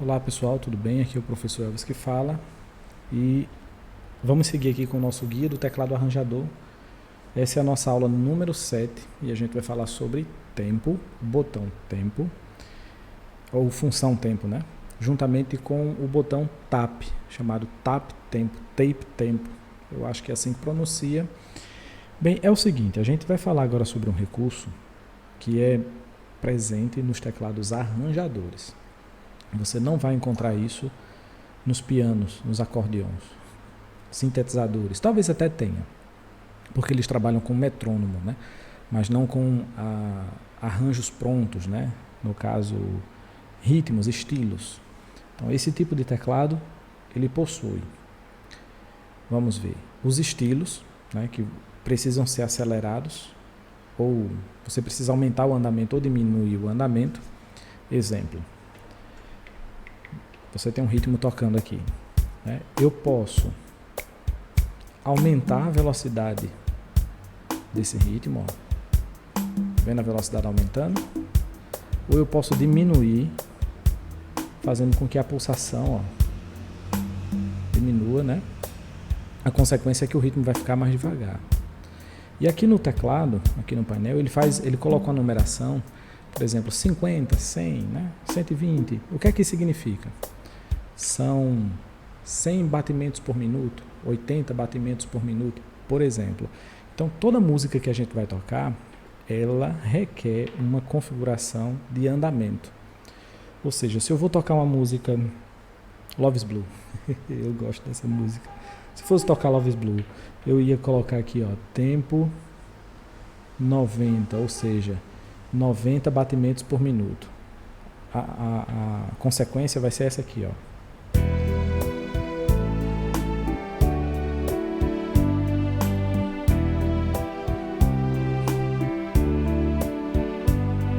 Olá pessoal, tudo bem? Aqui é o professor Elvis que fala e vamos seguir aqui com o nosso guia do teclado arranjador. Essa é a nossa aula número 7 e a gente vai falar sobre tempo, botão tempo, ou função tempo, né? Juntamente com o botão tap, chamado tap tempo, tape tempo. Eu acho que é assim que pronuncia. Bem, é o seguinte, a gente vai falar agora sobre um recurso que é presente nos teclados arranjadores. Você não vai encontrar isso nos pianos, nos acordeões, sintetizadores. Talvez até tenha, porque eles trabalham com metrônomo, né? Mas não com arranjos prontos, né? No caso, ritmos, estilos. Então, esse tipo de teclado, ele possui. Vamos ver. Os estilos, né, que precisam ser acelerados, ou você precisa aumentar o andamento ou diminuir o andamento. Exemplo. Você tem um ritmo tocando aqui, né? Eu posso aumentar a velocidade desse ritmo, ó. Vendo a velocidade aumentando, ou eu posso diminuir, fazendo com que a pulsação, ó, diminua, né? A consequência é que o ritmo vai ficar mais devagar. E aqui no teclado, aqui no painel, ele coloca uma numeração, por exemplo, 50, 100, né? 120. O que é que isso significa? São 100 batimentos por minuto, 80 batimentos por minuto, por exemplo. Então, toda música que a gente vai tocar, ela requer uma configuração de andamento. Ou seja, se eu vou tocar uma música Love's Blue, eu gosto dessa música. Se fosse tocar Love's Blue, eu ia colocar aqui, ó, tempo 90, ou seja, 90 batimentos por minuto. A consequência vai ser essa aqui, ó.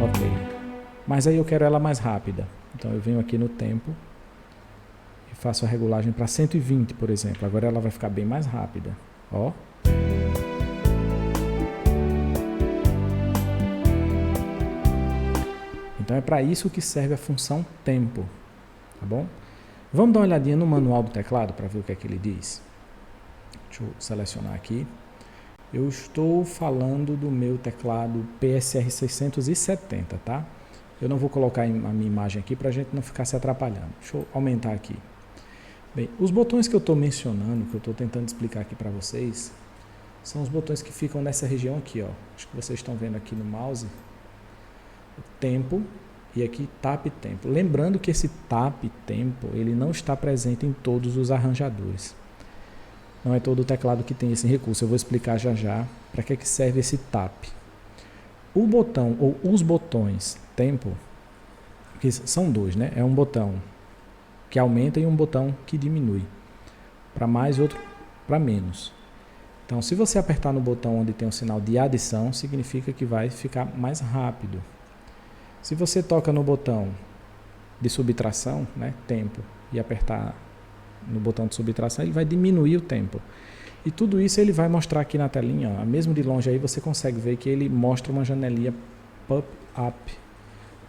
Ok, mas aí eu quero ela mais rápida, então eu venho aqui no tempo e faço a regulagem para 120, por exemplo. Agora ela vai ficar bem mais rápida, ó. Então é para isso que serve a função tempo, tá bom? Vamos dar uma olhadinha no manual do teclado para ver o que é que ele diz. Deixa eu selecionar aqui. Eu estou falando do meu teclado PSR 670, tá? Eu não vou colocar a minha imagem aqui para a gente não ficar se atrapalhando. Deixa eu aumentar aqui. Bem, os botões que eu estou mencionando, que eu estou tentando explicar aqui para vocês, são os botões que ficam nessa região aqui, ó. Acho que vocês estão vendo aqui no mouse. O tempo e aqui tap tempo. Lembrando que esse tap tempo, ele não está presente em todos os arranjadores. Não é todo o teclado que tem esse recurso. Eu vou explicar já já para que serve esse tap. O botão ou os botões tempo, que são dois, né? É um botão que aumenta e um botão que diminui. Para mais e outro para menos. Então, se você apertar no botão onde tem o sinal de adição, significa que vai ficar mais rápido. Se você toca no botão de subtração, né, tempo, e apertar no botão de subtração, ele vai diminuir o tempo. E tudo isso ele vai mostrar aqui na telinha, ó. Mesmo de longe aí você consegue ver que ele mostra uma janelinha pop-up.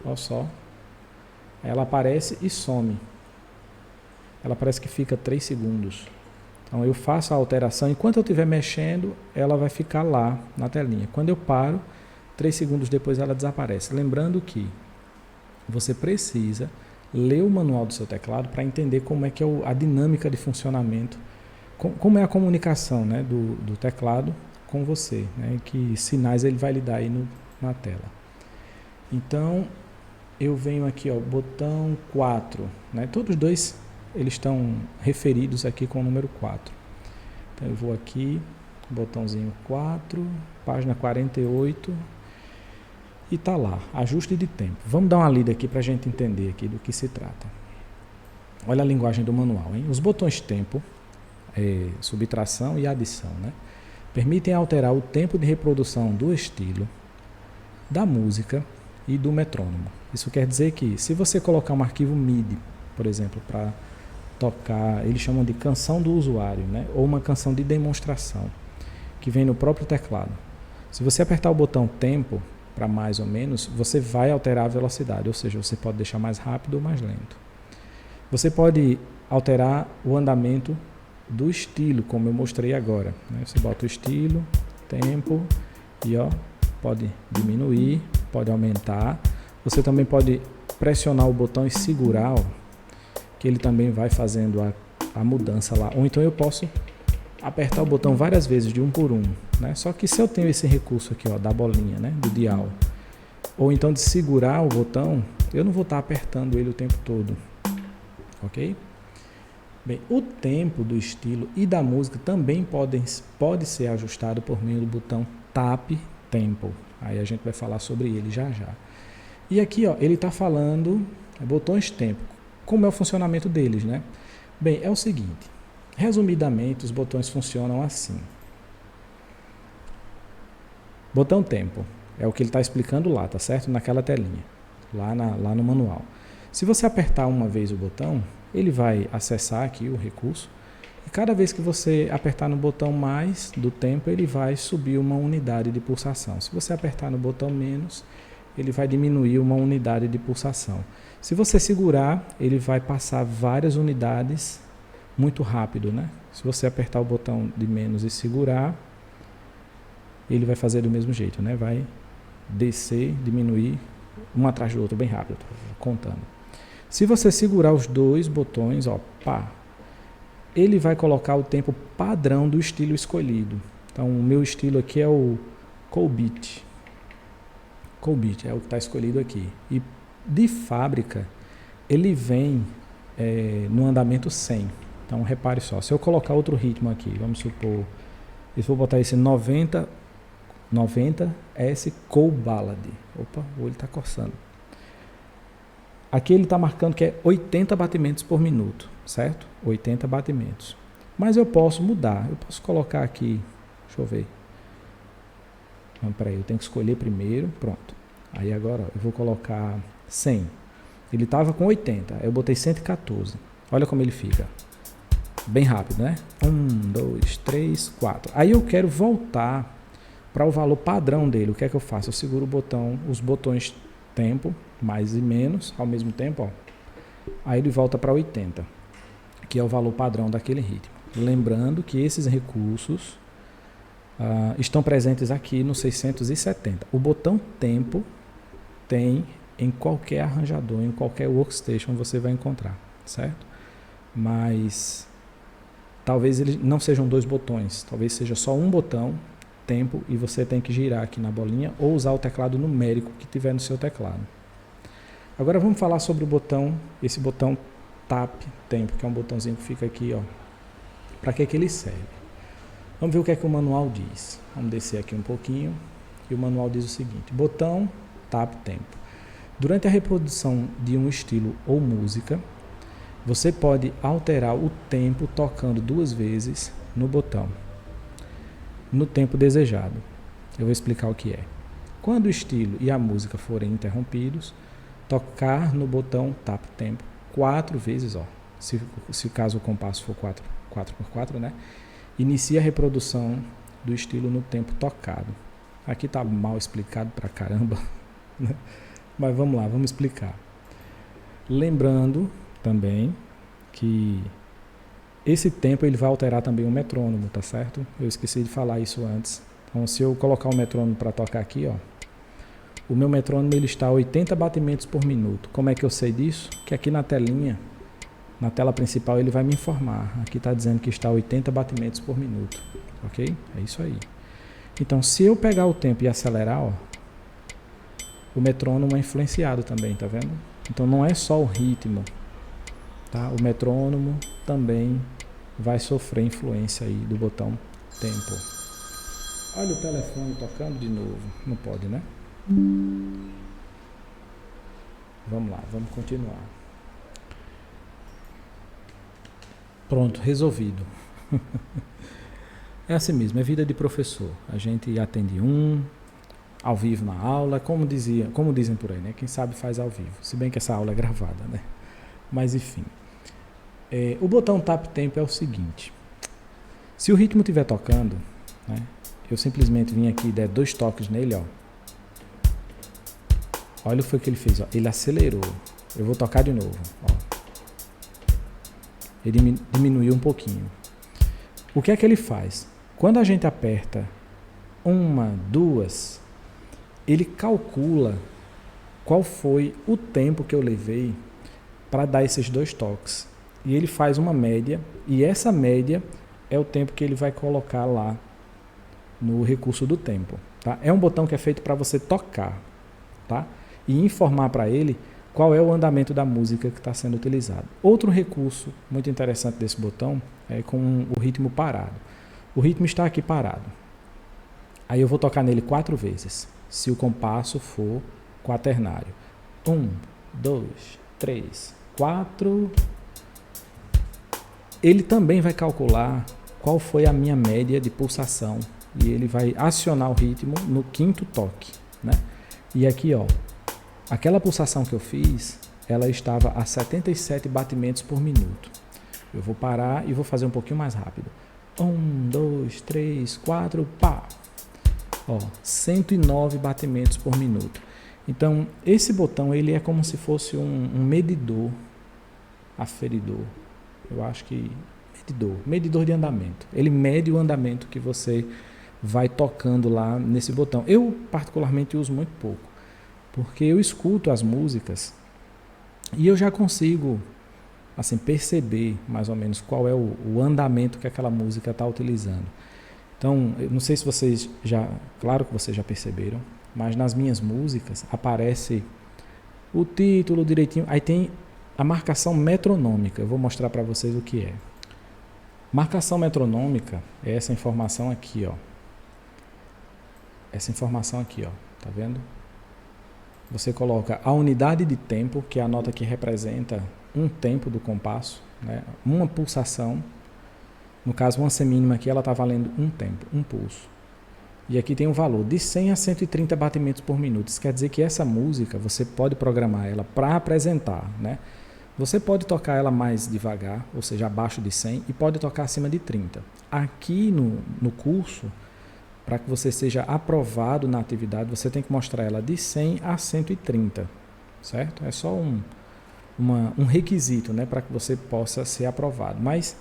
Olha só. Ela aparece e some. Ela parece que fica 3 segundos. Então eu faço a alteração, enquanto eu estiver mexendo, ela vai ficar lá na telinha. Quando eu paro, 3 segundos depois ela desaparece. Lembrando que você precisa ler o manual do seu teclado para entender como é que é a dinâmica de funcionamento, como é a comunicação, né, do teclado com você, né, que sinais ele vai lhe dar aí na tela. Então, eu venho aqui, ó, botão 4, né, todos dois eles estão referidos aqui com o número 4. Então, eu vou aqui, botãozinho 4, página 48, e tá lá, ajuste de tempo. Vamos dar uma lida aqui para a gente entender aqui do que se trata. Olha a linguagem do manual, hein? Os botões tempo, subtração e adição, né, permitem alterar o tempo de reprodução do estilo, da música e do metrônomo. Isso quer dizer que se você colocar um arquivo MIDI, por exemplo, para tocar, eles chamam de canção do usuário, né, ou uma canção de demonstração, que vem no próprio teclado. Se você apertar o botão tempo, para mais ou menos, você vai alterar a velocidade, ou seja, você pode deixar mais rápido ou mais lento. Você pode alterar o andamento do estilo, como eu mostrei agora, né? Você bota o estilo, tempo, e ó, pode diminuir, pode aumentar. Você também pode pressionar o botão e segurar, ó, que ele também vai fazendo a mudança lá. Ou então eu posso apertar o botão várias vezes, de um por um, né? Só que se eu tenho esse recurso aqui, ó, da bolinha, né, do dial, ou então de segurar o botão, eu não vou estar apertando ele o tempo todo, ok? Bem, o tempo do estilo e da música também pode ser ajustado por meio do botão Tap Tempo. Aí a gente vai falar sobre ele já já. E aqui, ó, ele está falando botões tempo. Como é o funcionamento deles, né? Bem, é o seguinte. Resumidamente, os botões funcionam assim. Botão tempo é o que ele está explicando lá, tá certo? Naquela telinha, lá no manual. Se você apertar uma vez o botão, ele vai acessar aqui o recurso. E cada vez que você apertar no botão mais do tempo, ele vai subir uma unidade de pulsação. Se você apertar no botão menos, ele vai diminuir uma unidade de pulsação. Se você segurar, ele vai passar várias unidades muito rápido, né? Se você apertar o botão de menos e segurar, ele vai fazer do mesmo jeito, né? Vai descer, diminuir, um atrás do outro, bem rápido, contando. Se você segurar os dois botões, ó, pá, ele vai colocar o tempo padrão do estilo escolhido. Então, o meu estilo aqui é o Colbeat. Colbeat é o que está escolhido aqui. E de fábrica, ele vem no andamento 100. Então, repare só, se eu colocar outro ritmo aqui, vamos supor, eu vou botar esse 90 S Cool Ballad. Opa, o olho está coçando. Aqui ele está marcando que é 80 batimentos por minuto, certo? 80 batimentos. Mas eu posso mudar, eu posso colocar aqui, deixa eu ver. Não, peraí, eu tenho que escolher primeiro, pronto. Aí agora ó, eu vou colocar 100. Ele estava com 80, eu botei 114. Olha como ele fica. Bem rápido, né? 1, 2, 3, 4. Aí eu quero voltar para o valor padrão dele. O que é que eu faço? Eu seguro o botão, os botões tempo, mais e menos, ao mesmo tempo, ó. Aí ele volta para 80, que é o valor padrão daquele ritmo. Lembrando que esses recursos estão presentes aqui no 670. O botão tempo tem em qualquer arranjador, em qualquer workstation você vai encontrar, certo? Mas talvez eles não sejam dois botões, talvez seja só um botão, tempo, e você tem que girar aqui na bolinha ou usar o teclado numérico que tiver no seu teclado. Agora vamos falar sobre o botão, esse botão Tap Tempo, que é um botãozinho que fica aqui, ó. Para que ele serve? Vamos ver o que é que o manual diz. Vamos descer aqui um pouquinho e o manual diz o seguinte: botão Tap Tempo. Durante a reprodução de um estilo ou música, você pode alterar o tempo tocando 2 vezes no botão, no tempo desejado. Eu vou explicar o que é. Quando o estilo e a música forem interrompidos, tocar no botão Tap Tempo 4 vezes, ó. Se caso o compasso for 4x4, né? Inicia a reprodução do estilo no tempo tocado. Aqui tá mal explicado pra caramba, né? Mas vamos lá, vamos explicar. Lembrando também que esse tempo ele vai alterar também o metrônomo, tá certo? Eu esqueci de falar isso antes. Então, se eu colocar o metrônomo para tocar aqui, ó, o meu metrônomo ele está a 80 batimentos por minuto. Como é que eu sei disso? Que aqui na telinha, na tela principal, ele vai me informar. Aqui está dizendo que está a 80 batimentos por minuto, ok? É isso aí. Então, se eu pegar o tempo e acelerar, ó, o metrônomo é influenciado também, tá vendo? Então, não é só o ritmo, tá? O metrônomo também vai sofrer influência aí do botão tempo. Olha o telefone tocando de novo. Não pode, né? Vamos lá, vamos continuar. Pronto, resolvido. É assim mesmo, é vida de professor. A gente atende ao vivo na aula, como dizem por aí, né? Quem sabe faz ao vivo. Se bem que essa aula é gravada, né? Mas enfim. O botão Tap Tempo é o seguinte. Se o ritmo estiver tocando, né? Eu simplesmente vim aqui e der 2 toques nele, ó. Olha o que ele fez, ó. Ele acelerou. Eu vou tocar de novo, ó. ele diminuiu um pouquinho. O que é que ele faz? Quando a gente aperta 1, 2, ele calcula qual foi o tempo que eu levei para dar esses 2 toques. E ele faz uma média, e essa média é o tempo que ele vai colocar lá no recurso do tempo. Tá? É um botão que é feito para você tocar, tá? E informar para ele qual é o andamento da música que está sendo utilizado. Outro recurso muito interessante desse botão é com o ritmo parado. O ritmo está aqui parado. Aí eu vou tocar nele 4 vezes, se o compasso for quaternário. 1, 2, 3, 4. Ele também vai calcular qual foi a minha média de pulsação e ele vai acionar o ritmo no 5º toque, né? E aqui, ó, aquela pulsação que eu fiz, ela estava a 77 batimentos por minuto. Eu vou parar e vou fazer um pouquinho mais rápido. 1, 2, 3, 4, pá! Ó, 109 batimentos por minuto. Então, esse botão, ele é como se fosse um medidor, aferidor, eu acho que medidor de andamento. Ele mede o andamento que você vai tocando lá nesse botão. Eu, particularmente, uso muito pouco, porque eu escuto as músicas e eu já consigo assim, perceber mais ou menos qual é o andamento que aquela música está utilizando. Então, eu não sei se vocês já, claro que vocês já perceberam, mas nas minhas músicas aparece o título direitinho, aí tem a marcação metronômica. Eu vou mostrar para vocês o que é. Marcação metronômica é essa informação aqui, ó. Essa informação aqui, ó. Tá vendo? Você coloca a unidade de tempo, que é a nota que representa um tempo do compasso, né? Uma pulsação. No caso, uma semínima aqui, ela está valendo um tempo, um pulso. E aqui tem um valor de 100 a 130 batimentos por minuto. Isso quer dizer que essa música, você pode programar ela para apresentar, né? Você pode tocar ela mais devagar, ou seja, abaixo de 100, e pode tocar acima de 30. Aqui no curso, para que você seja aprovado na atividade, você tem que mostrar ela de 100 a 130, certo? É só um requisito, né, para que você possa ser aprovado. Mas,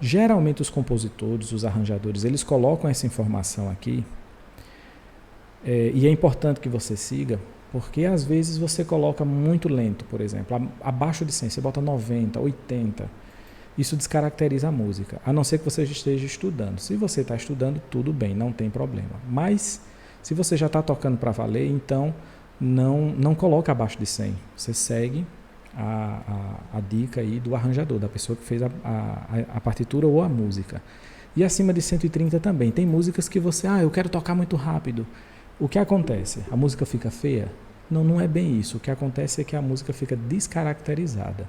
geralmente, os compositores, os arranjadores, eles colocam essa informação aqui, e é importante que você siga, porque às vezes você coloca muito lento, por exemplo, abaixo de 100, você bota 90, 80, isso descaracteriza a música, a não ser que você esteja estudando. Se você está estudando, tudo bem, não tem problema. Mas, se você já está tocando para valer, então não coloca abaixo de 100, você segue a dica aí do arranjador, da pessoa que fez a partitura ou a música. E acima de 130 também, tem músicas que você, eu quero tocar muito rápido. O que acontece? A música fica feia? Não é bem isso. O que acontece é que a música fica descaracterizada.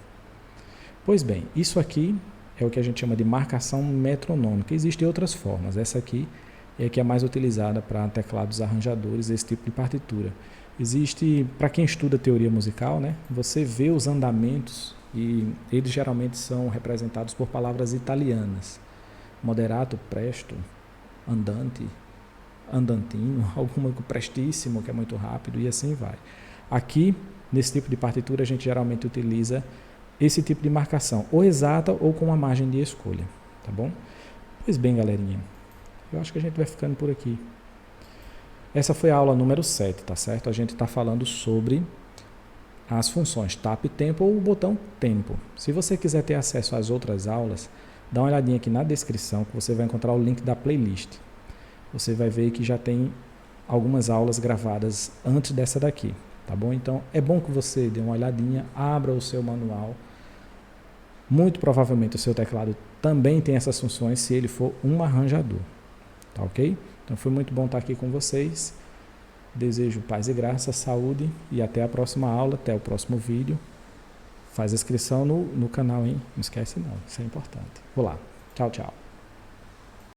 Pois bem, isso aqui é o que a gente chama de marcação metronômica. Existem outras formas. Essa aqui é a que é mais utilizada para teclados arranjadores, esse tipo de partitura. Existe, para quem estuda teoria musical, né, você vê os andamentos e eles geralmente são representados por palavras italianas. Moderato, presto, andante, andantino, alguma prestíssimo, que é muito rápido, e assim vai. Aqui, nesse tipo de partitura, a gente geralmente utiliza esse tipo de marcação, ou exata ou com uma margem de escolha, tá bom? Pois bem, galerinha, eu acho que a gente vai ficando por aqui. Essa foi a aula número 7, tá certo? A gente está falando sobre as funções tap tempo ou o botão tempo. Se você quiser ter acesso às outras aulas, dá uma olhadinha aqui na descrição que você vai encontrar o link da playlist. Você vai ver que já tem algumas aulas gravadas antes dessa daqui, tá bom? Então, é bom que você dê uma olhadinha, abra o seu manual. Muito provavelmente o seu teclado também tem essas funções se ele for um arranjador, tá ok? Então, foi muito bom estar aqui com vocês. Desejo paz e graça, saúde e até a próxima aula, até o próximo vídeo. Faz a inscrição no canal, hein? Não esquece não, isso é importante. Vou lá. Tchau, tchau.